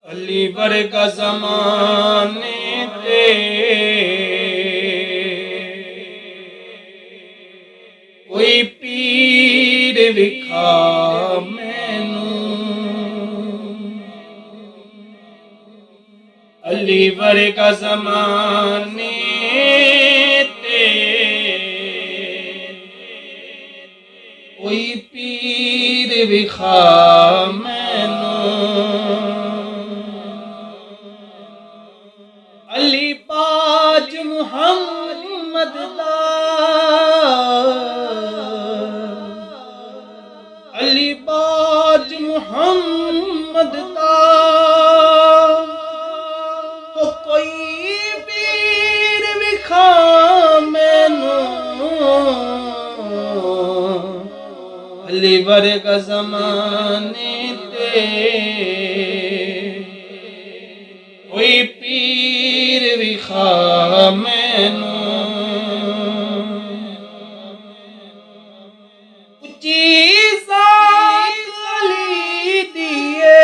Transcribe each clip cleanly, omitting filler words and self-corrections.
अली वर्गा ज़माने ते कोई पीर विखा मैनू। अली वर्गा ज़माने ते कोई पीर विखा मैनू। अली बाज मुहम्मद दा, अली बाज मुहम्मद दा तो कोई पीर विखा मैनू। अली वर्गा ज़माने ते कोई पीर विखा मैनू। उच्ची ज़ात अली दिए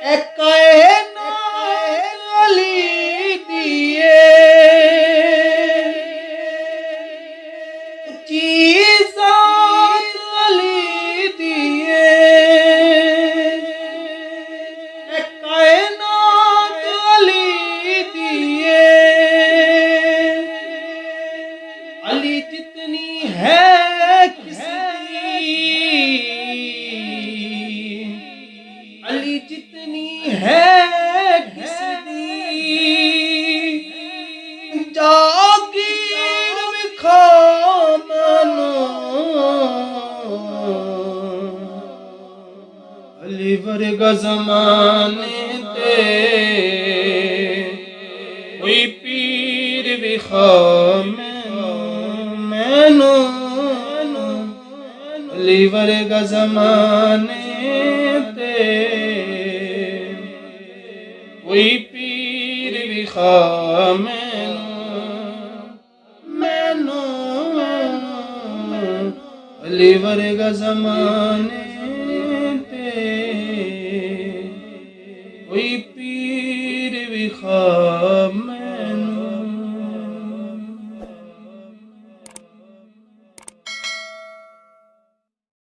ए कायनात अली दिए। उच्ची ज़ात अली दिए कायनात अली दिए। अली जितनी है किसकी, अली जितनी है किसकी जागीर विखा मैनू। अली वर्गा ज़माने ते कोई पीर विखा मैनू। अली वर्गा ज़माने ते कोई पीर विखा मैनू। अली वर्गा ज़माने